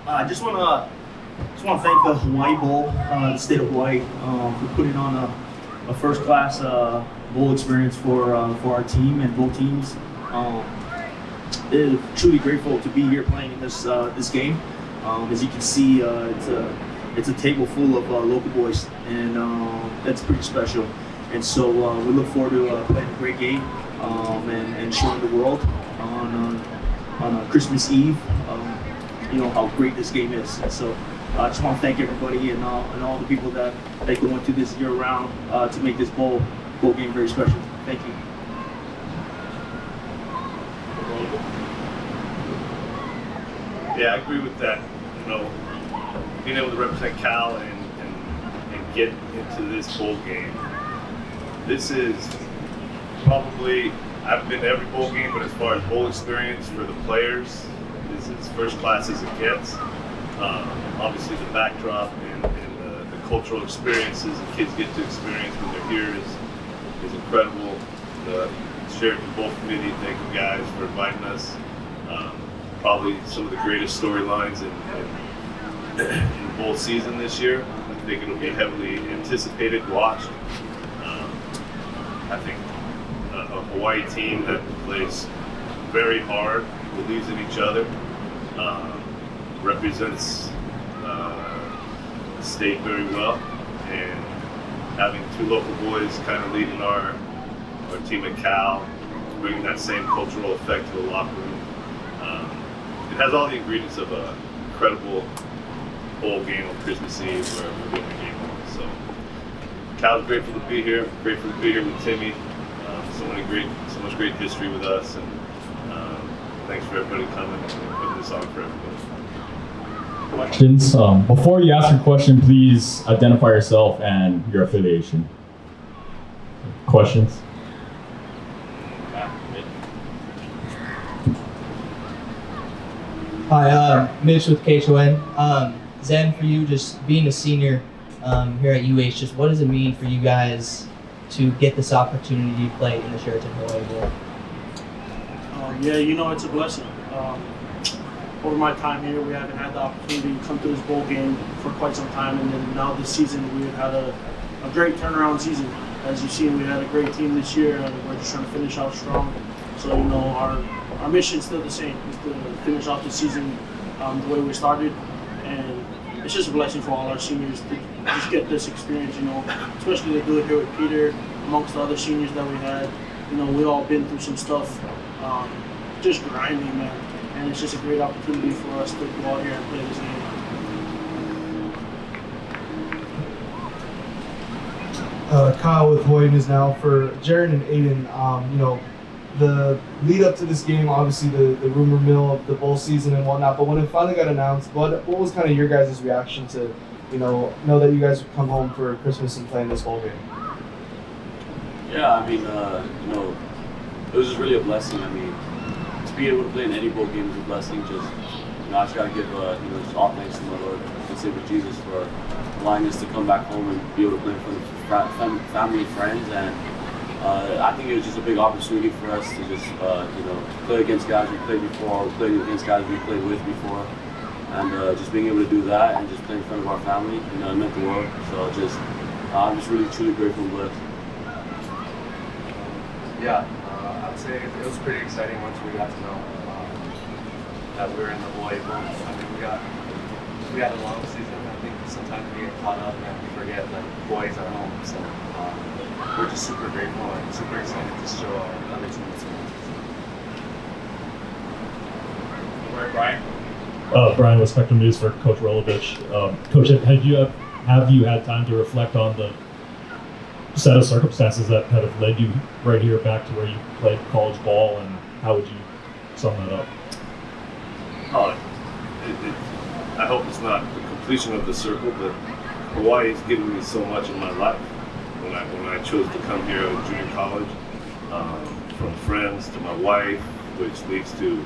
I just want to thank the Hawaii Bowl, the state of Hawaii, for putting on a first-class bowl experience for our team and both teams. Truly grateful to be here playing in this game. As you can see, it's a table full of local boys, and that's pretty special. And so we look forward to playing a great game and showing the world on Christmas Eve, how great this game is. And so I just want to thank everybody and all the people that go into this year round to make this bowl game very special. Thank you. Yeah, I agree with that. Being able to represent Cal and get into this bowl game. This is probably, I haven't been to every bowl game, but as far as bowl experience for the players, this is first class as it gets. Obviously the backdrop and the cultural experiences the kids get to experience when they're here is incredible. The Sheraton Bowl Committee, thank you guys for inviting us. Probably some of the greatest storylines in bowl season this year. I think it'll be heavily anticipated, watched. I think a Hawaii team that plays very hard, believes in each other, represents the state very well, and having two local boys kind of leading our team at Cal, bringing that same cultural effect to the locker room. It has all the ingredients of an incredible bowl game on Christmas Eve where we're getting the game on. So Cal's grateful to be here. Grateful to be here with Timmy. So much great history with us, and thanks for everybody coming and putting this on for everybody. Questions. Before you ask your question, please identify yourself and your affiliation. Questions? Hi, Mitch with KHON. Zhen, for you, just being a senior here at UH, just what does it mean for you guys to get this opportunity to play in the Sheraton Hawaii Bowl? It's a blessing. Over my time here, we haven't had the opportunity to come to this bowl game for quite some time, and then now this season we've had a great turnaround season. As you've seen, we had a great team this year, and we're just trying to finish out strong. So our mission's still the same, is to finish off the season the way we started, and it's just a blessing for all our seniors to just get this experience, especially to do it here with Peter, amongst the other seniors that we had. We all been through some stuff, just grinding, man, and it's just a great opportunity for us to go out here and play this game. Kyle with Hawaii News Now. For Jaron and Aiden, the lead up to this game, obviously the rumor mill of the bowl season and whatnot, but when it finally got announced, what was kind of your guys' reaction to, know that you guys would come home for Christmas and play in this bowl game? Yeah, it was just really a blessing. To be able to play in any bowl game is a blessing. I just gotta give just all thanks to my Lord and Savior Jesus for allowing us to come back home and be able to play in front of family and friends. And I think it was just a big opportunity for us to just play against guys we played before, play against guys we played with before, and just being able to do that and just play in front of our family, it meant the world. So I'm just really truly grateful and blessed. Yeah, I would say it was pretty exciting once we got to know that we were in the Hawaii Bowl. We had a long season. I think sometimes we get caught up and we forget that Hawaii's our home. So we're just super grateful and super excited to show our other teams. Brian? Brian with Spectrum News for Coach Rolovich. Coach, have you had time to reflect on the set of circumstances that have led you right here back to where you played college ball, and how would you sum that up? I hope it's not the completion of the circle, but Hawaii has given me so much in my life. When I chose to come here in junior college, from friends to my wife, which leads to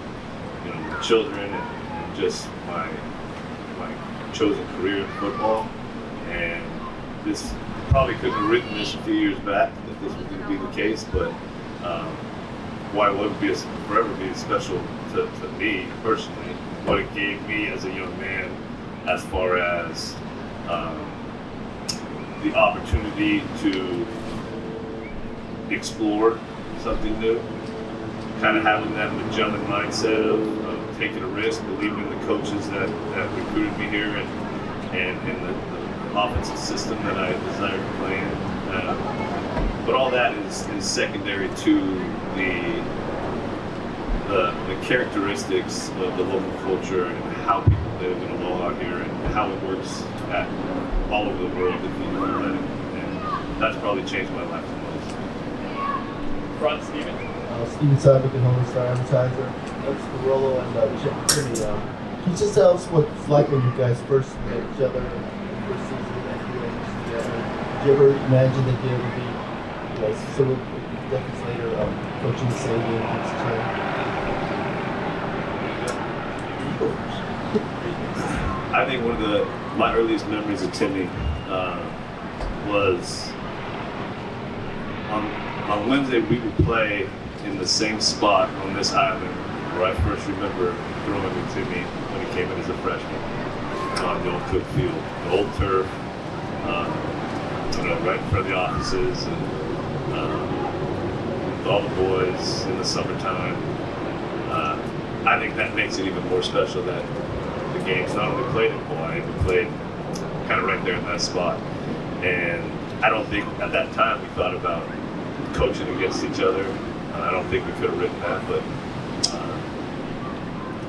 my children and just my chosen career in football. And this probably couldn't have written this a few years back that this was going to be the case, but Hawaii would forever be special to me personally. what it gave me as a young man, as far as the opportunity to explore something new, kind of having that Magellan mindset of taking a risk, believing in the coaches that recruited me here, and the offensive system that I desire to play in. But all that is secondary to the characteristics of the local culture and how people live in Aloha here and how it works all over the world, if you let it. And that's probably changed my life the most. Front, Steven. Steven Savick and Holy Star Advertiser. That's for Rollo and Timmy. Can you just tell us what it's like when you guys first met each other, first season and doing this together? Did you ever imagine that you would be, several decades later, coaching the same game against Chang? I think one of my earliest memories of Timmy was on Wednesday we would play in the same spot on this island where I first remember throwing to Timmy when he came in as a freshman on the old Cook Field, the old turf, right in front of the offices, and with all the boys in the summertime. I think that makes it even more special that the games not only played in Hawaii, but played kind of right there in that spot. And I don't think at that time we thought about coaching against each other. I don't think we could have written that, but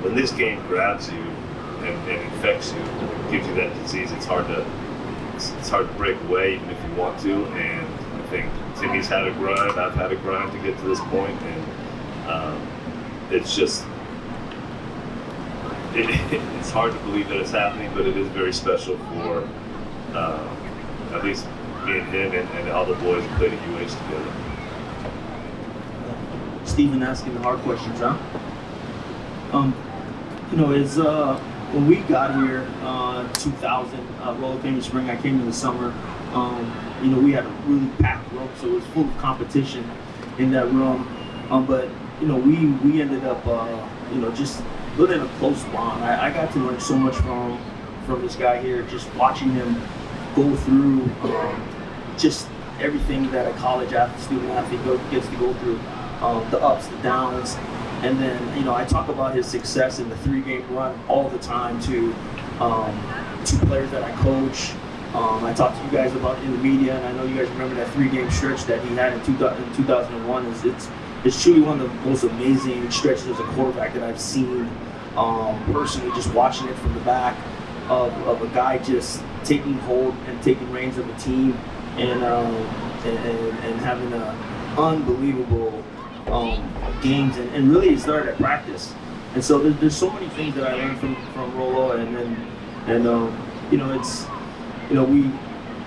when this game grabs you and infects you, gives you that disease, it's hard to break away even if you want to. And I think Timmy's had a grind, I've had a grind to get to this point, and it's just it's hard to believe that it's happening, but it is very special for at least me and him and all the boys who played at UH together. Stephen asking the hard questions, huh? It's when we got here, 2000, Rollo came in spring, I came in the summer. We had a really packed room, so it was full of competition in that room. But we ended up, just building a close bond. I got to learn so much from this guy here, just watching him go through just everything that a college student athlete gets to go through, the ups, the downs. And then, I talk about his success in the 3-game run all the time to players that I coach. I talk to you guys about in the media, and I know you guys remember that 3-game stretch that he had in 2001. It's truly one of the most amazing stretches as a quarterback that I've seen personally, just watching it from the back of a guy just taking hold and taking reins of a team and having an unbelievable games, and really it started at practice. And so there's so many things that I learned from Rollo,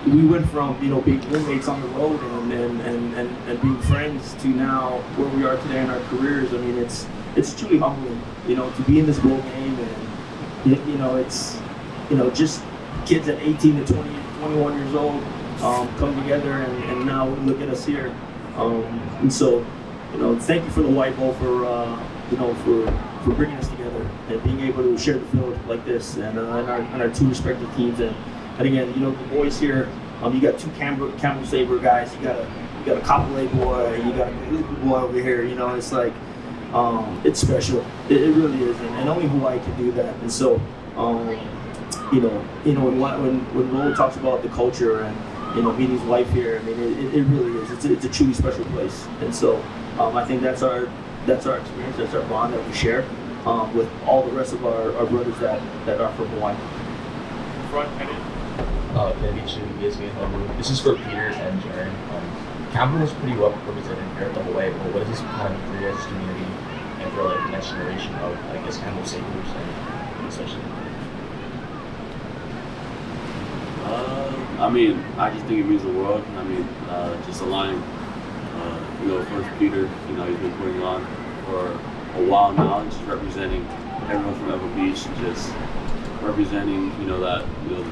we went from being roommates on the road and being friends to now where we are today in our careers. I mean, it's truly humbling, to be in this bowl game, and it's just kids at 18 to 20, 21 years old come together, and now look at us here. And so, thank you for the White Bowl for bringing us together and being able to share the field like this, and our two respective teams. And again, the boys here, you got two Campbell Sabre guys, you got a Kapolei boy, you got a Kaluku boy over here. It's like it's special. It really is, and only Hawaii can do that. And so, when Rollo talks about the culture and meeting his wife here, I mean, it really is. It's a truly special place. And so, I think that's our experience, that's our bond that we share with all the rest of our brothers that are from Hawaii. Front, Kenny. Kenny Chu, ESPN Homeroom. This is for Peter and Jaren. Cameron is pretty well represented here at the Hawaii Bowl. What does this kind of for this community and for the next generation of, Campbell Sabres and especially? I just think it means the world. Just aligning, first Peter, he's been putting on for a while now, and just representing everyone from Ever Beach, just representing, that,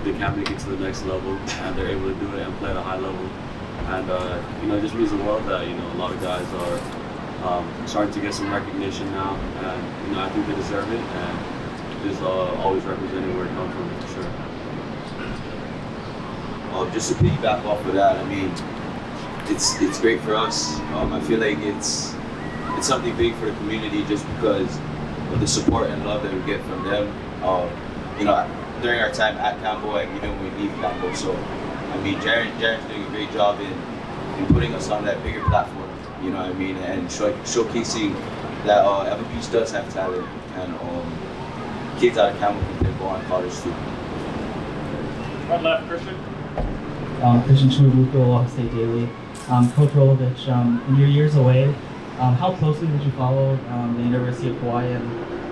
they can make it to the next level, and they're able to do it and play at a high level. And, it just means the world that, a lot of guys are starting to get some recognition now, and, I think they deserve it. And, just always representing where it comes from for sure. Just to piggyback off of that, I mean, it's great for us. I feel like it's something big for the community just because of the support and love that we get from them. You know, during our time at Campbell and even when we leave Campbell. So, I mean, Jaren's doing a great job in putting us on that bigger platform. You know what I mean, and showcasing that Evan Beach does have talent, and kids out of Campbell can play ball in college too. Right left, Christian. Christian Schmubuko, Ohio State Daily. Coach Rolovich, in your years away, how closely did you follow the University of Hawaii, and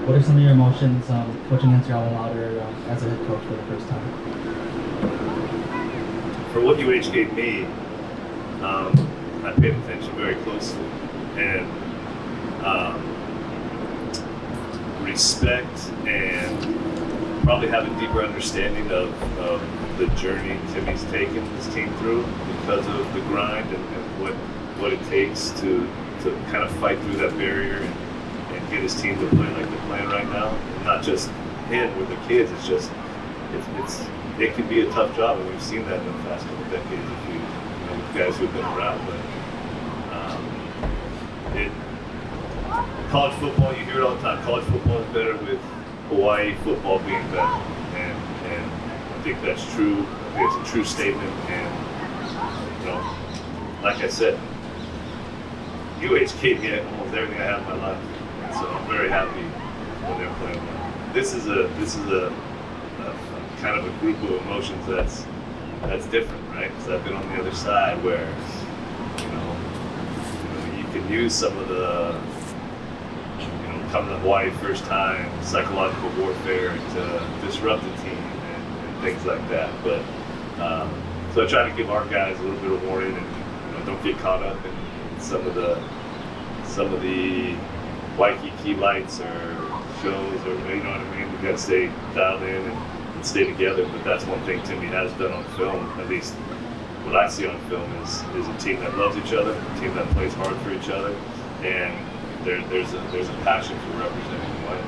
what are some of your emotions coaching against your alma mater as a head coach for the first time? For what UH gave me, I paid attention very closely, and respect and probably have a deeper understanding of the journey Timmy's taken this team through because of the grind and what it takes to kind of fight through that barrier and get his team to play like they're playing right now. And not just him with the kids, it can be a tough job, and we've seen that in the past couple of decades with guys who've been around. But college football, you hear it all the time. College football is better with Hawaii football being better, and I think that's true. I think it's a true statement, and like I said, UH gave me almost everything I have in my life, and so I'm very happy when they're playing well. This is a kind of a group of emotions that's different, right? Because I've been on the other side where you can use some of the coming to Hawaii first time, psychological warfare to disrupt the team and things like that. But so I try to give our guys a little bit of warning and don't get caught up in some of the Waikiki lights or shows, or you know what I mean. We got to stay dialed in and stay together. But that's one thing Timmy has done on film, at least what I see on film, is a team that loves each other, a team that plays hard for each other, and there's a passion for representing Hawaii.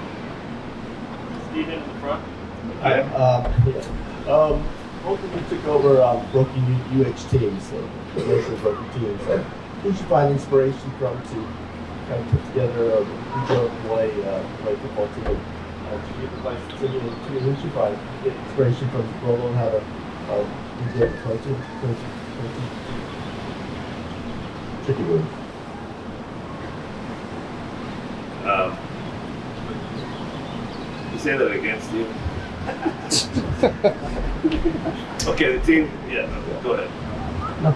Steve in the front. Both of you took over broken UH teams, mostly broken teams. Who did you find inspiration from to kind of put together a regional Hawaii football team? To give advice to Timmy, who did you find inspiration from Rolo and how to do it? 22. Tricky word. You say that again, Steve? Okay, the team. Yeah, no, go ahead. No.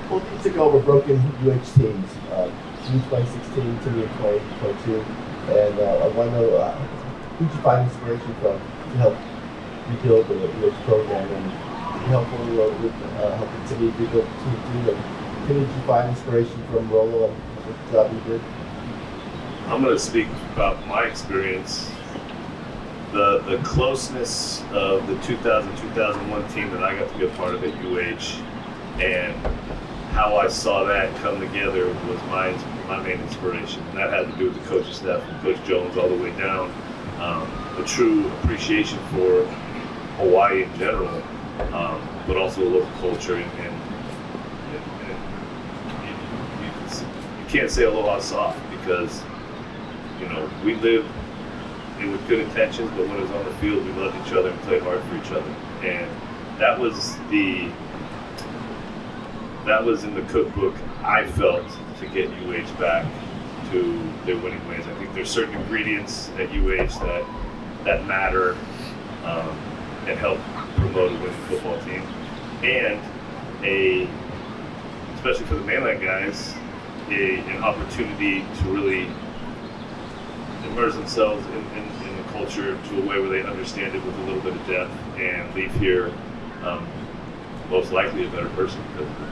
Both of you took over broken UH teams. You 2016, Timmy in 2022, and I want to know who did you find inspiration from to help rebuild the UH program and helpful with helping Timmy rebuild the team too. And Timmy, did you find inspiration from Rolo and what job you did? I'm going to speak about my experience. The closeness of the 2000-2001 team that I got to be a part of at UH, and how I saw that come together was my main inspiration. And that had to do with the coaching staff, from Coach Jones all the way down. A true appreciation for Hawaii in general, but also local culture. And you can't say aloha soft, because we lived with good intentions, but when it was on the field, we loved each other and played hard for each other. And that was in the cookbook, I felt, to get UH back to their winning ways. I think there's certain ingredients at UH that matter and help promote a winning football team. And especially for the mainland guys, an opportunity to really immerse themselves in the culture to a way where they understand it with a little bit of depth and leave here most likely a better person because of it.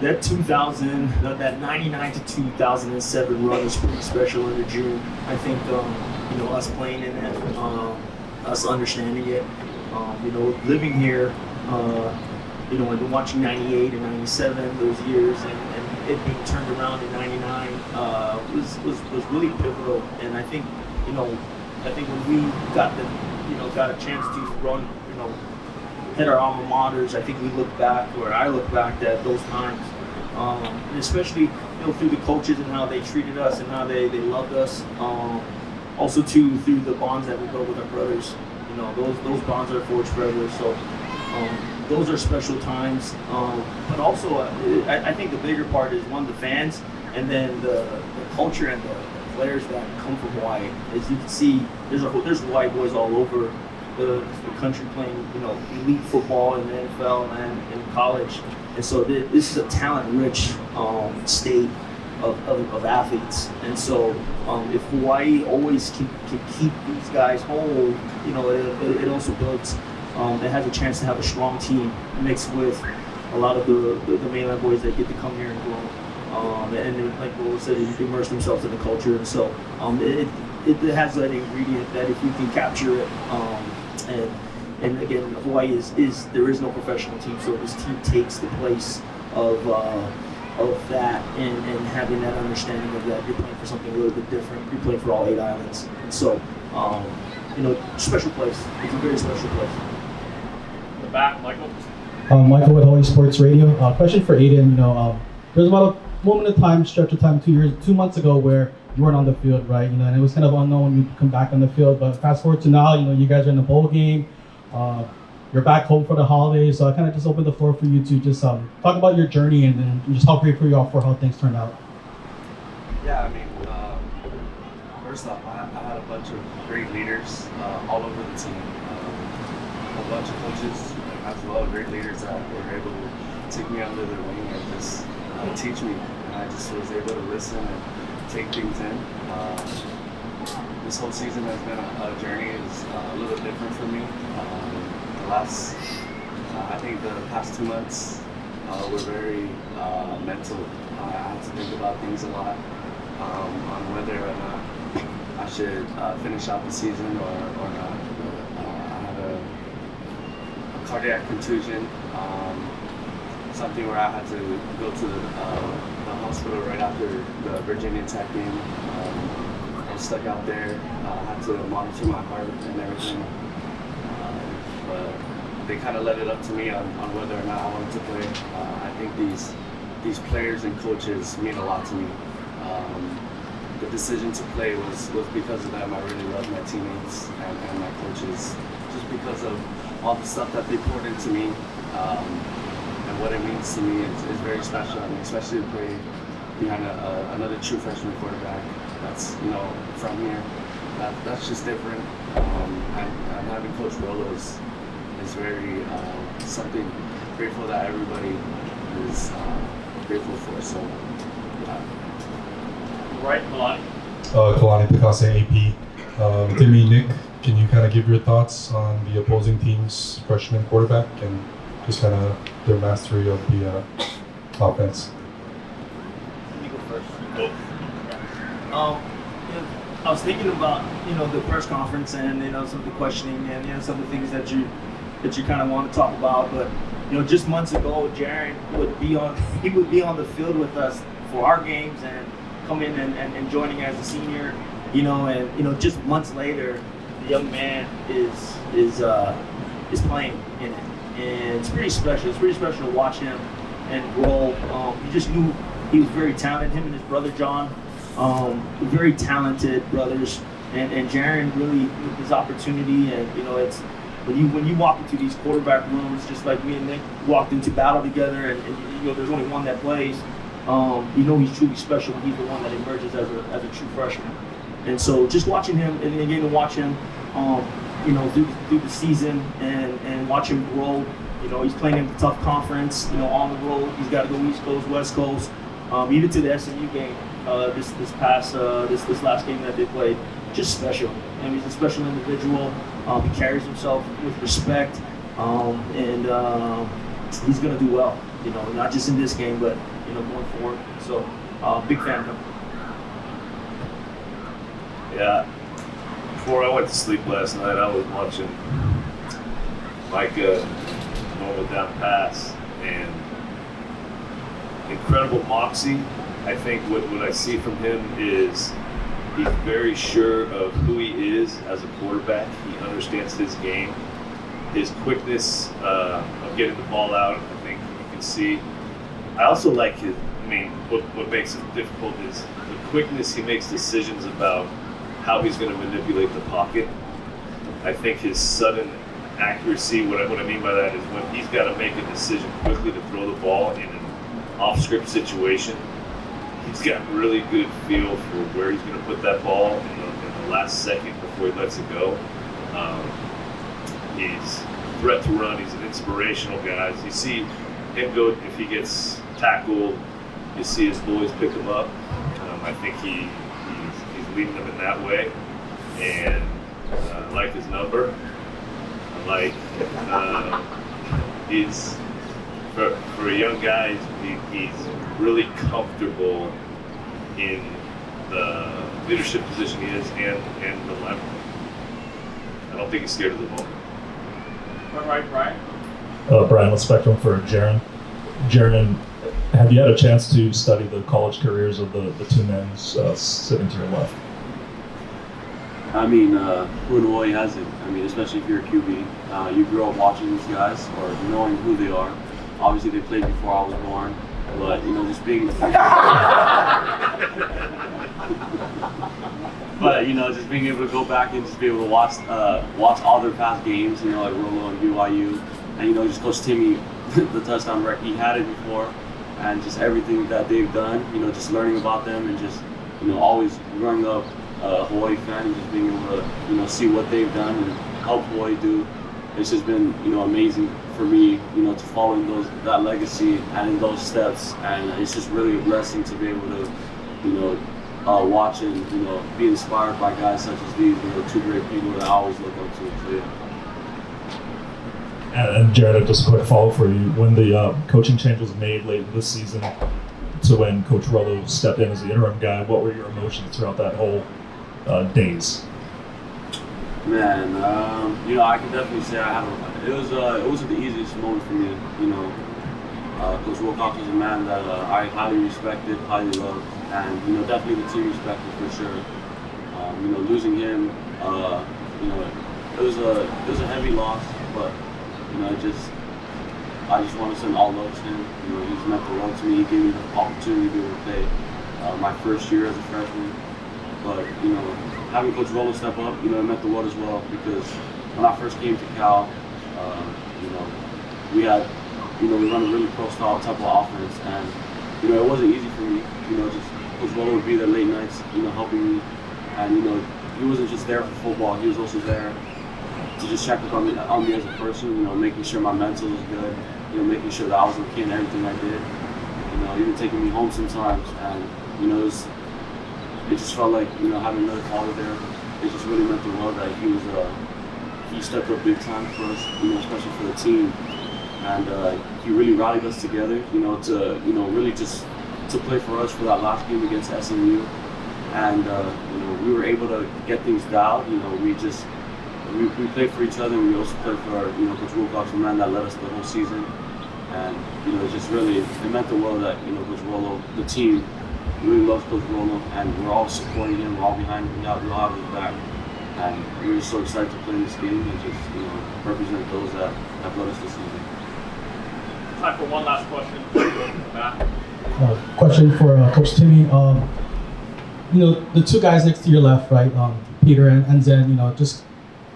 That 2000, that 99 to 2007 run was pretty special under June. I think us playing in it, us understanding it, living here and watching '98 and '97 those years, and it being turned around in '99 was really pivotal. And I think when we got got a chance to run, hit our alma maters, I think we look back, or I look back at those times, and especially through the coaches and how they treated us and how they loved us. Also through the bonds that we built with our brothers, those bonds are forged forever. So those are special times. But also, I think the bigger part is the fans, and then the culture and the players that come from Hawaii. As you can see, there's Hawaii boys all over the country playing, elite football in the NFL and in college. And so this is a talent-rich state of athletes. And so if Hawaii always can keep these guys home, it also builds. It has a chance to have a strong team mixed with a lot of the mainland boys that get to come here and grow. And like Will said, immerse themselves in the culture. And so it has that ingredient that if you can capture it, and again, Hawaii is there is no professional team, so this team takes the place of that, and having that understanding of that you're playing for something a little bit different. You're playing for all 8 islands, and so special place. It's a very special place. In the back, Michael. Michael with Hawaii Sports Radio. Question for Aiden. There was about a moment of time, stretch of time, 2 months ago, where you weren't on the field, right? And it was kind of unknown when you come back on the field. But fast forward to now, you guys are in the bowl game. You're back home for the holidays. So I kind of just opened the floor for you to just talk about your journey and then just how grateful you are for how things turned out. Yeah, I mean, first off, I had a bunch of great leaders all over the team. A bunch of coaches as well, great leaders that were able to take me under their wing and just teach me. And I just was able to listen and take things in. This whole season has been a journey. It's a little different for me. I think the past 2 months were very mental. I had to think about things a lot on whether or not I should finish out the season or not. I had a cardiac contusion, something where I had to go to the hospital right after the Virginia Tech game. I was stuck out there. I had to monitor my heart and everything. But they kind of let it up to me on whether or not I wanted to play. I think these players and coaches mean a lot to me. The decision to play was because of them. I really love my teammates and my coaches, just because of all the stuff that they poured into me, and what it means to me is very special. I mean, especially to play behind another true freshman quarterback that's from here. That's just different. And having Coach Rolo is very something grateful that everybody is grateful for. So, yeah. Right, Kalani. Kalani Picase, AP. Timmy, Nick, can you kind of give your thoughts on the opposing team's freshman quarterback and just kind of their mastery of the offense? You go first. I was thinking about the press conference and some of the questioning and some of the things that you kind of want to talk about, but just months ago, Jaren would be on the field with us for our games and come in and joining as a senior, and just months later, the young man is playing in it, and it's pretty special. It's pretty special to watch him and grow. You just knew he was very talented. Him and his brother John, very talented brothers, and Jaren really with his opportunity, and it's when you walk into these quarterback rooms, just like me and Nick walked into battle together, and there's only one that plays. He's truly special when he's the one that emerges as a true freshman. And so just watching him, and again to watch him, through the season and watch him grow. He's playing in a tough conference, on the road. He's got to go East Coast, West Coast, even to the SMU game, this last game that they played. Just special. He's a special individual. He carries himself with respect, and he's going to do well. Not just in this game, but going forward. So, big fan of him. Yeah. Before I went to sleep last night, I was watching Micah normal down pass. and incredible moxie. I think what I see from him is he's very sure of who he is as a quarterback. He understands his game. His quickness of getting the ball out, I think you can see. I also like his, what makes it difficult is the quickness he makes decisions about how he's going to manipulate the pocket. I think his sudden accuracy, what I mean by that is when he's got to make a decision quickly to throw the ball in an off-script situation, he's got really good feel for where he's going to put that ball in the last second before he lets it go. He's a threat to run. He's an inspirational guy. You see him go, if he gets tackled, you see his boys pick him up. I think he's leading them in that way. And I like his number. I like he's for a young guy, he's really comfortable in the leadership position he is and the lineman. I don't think he's scared of the moment. All right, Brian. Brian with Spectrum for Jaren. Jaren, have you had a chance to study the college careers of the two men sitting to your left? I mean, who in Hawaii hasn't? I mean, especially if you're a QB. You grew up watching these guys or knowing who they are. Obviously, they played before I was born, but, just being... But, just being able to go back and just be able to watch all their past games, like Rolo and BYU, and, just Coach Timmy, the touchdown record, he had it before, and just everything that they've done, just learning about them and just, always growing up a Hawaii fan and just being able to, see what they've done and help Hawaii do. It's just been, amazing for me, to follow in that legacy and in those steps, and it's just really a blessing to be able to, watch and, be inspired by guys such as these, two great people that I always look up to. So, yeah. And Jared, just a quick follow for you. When the coaching change was made late in this season to when Coach Rollo stepped in as the interim guy, what were your emotions throughout that whole days? Man, I can definitely say it wasn't the easiest moment for me. Coach Wilcox was a man that I highly respected, highly loved, and definitely the team respected for sure. Losing him, it was a heavy loss, but I just want to send all love to him. He's meant the world to me. He gave me the opportunity to be able to play my first year as a freshman. But having Coach Rolo step up, it meant the world as well, because when I first came to Cal, we had, we run a really pro-style type of offense, and it wasn't easy for me. Just Coach Rolo would be there late nights, helping me, and he wasn't just there for football. He was also there to just check up on me as a person. Making sure my mental was good. Making sure that I was okay in everything I did. Even taking me home sometimes, and it just felt like having another father there. It just really meant the world that he stepped up big time for us, especially for the team, and he really rallied us together, to really just to play for us for that last game against SMU, and we were able to get things dialed. We played for each other, and we also played for Coach Wilcox, the man that led us the whole season, and it just really it meant the world that Coach Rolo, the team, really loves Coach Rolo, and we're all supporting him, we're all behind him, we'll have his back. And we're just so excited to play in this game and just represent those that have led us this season. Time for one last question. Matt. Question for Coach Timmy. The two guys next to your left, right? Peter and Zhen. Just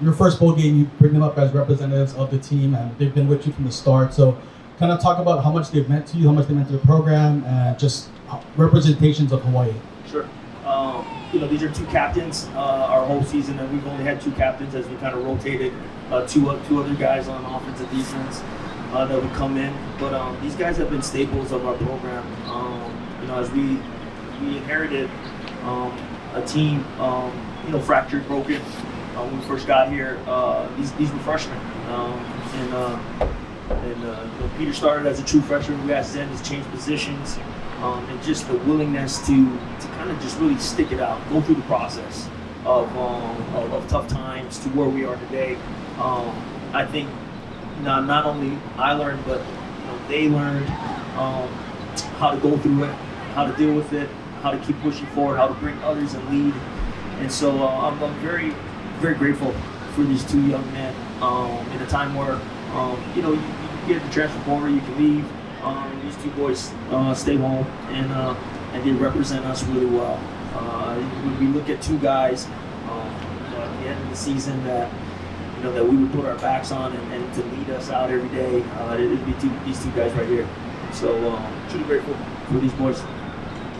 your first bowl game, you bring them up as representatives of the team, and they've been with you from the start. So, kind of talk about how much they've meant to you, how much they meant to the program, and just representations of Hawaii. Sure. These are two captains our whole season, and we've only had two captains as we kind of rotated two other guys on offense and defense that would come in. But these guys have been staples of our program. As we inherited a team, fractured, broken. When we first got here, these were freshmen, and Peter started as a true freshman. We asked Zen to change positions, and just the willingness to kind of just really stick it out, go through the process of tough times to where we are today. I think not only I learned, but they learned how to go through it, how to deal with it, how to keep pushing forward, how to bring others and lead. And so I'm very, very grateful for these two young men in a time where, you get the transfer portal, you can leave. These two boys stay home and they represent us really well. When we look at two guys at the end of the season that we would put our backs on and to lead us out every day, it'd be these two guys right here. So truly grateful for these boys.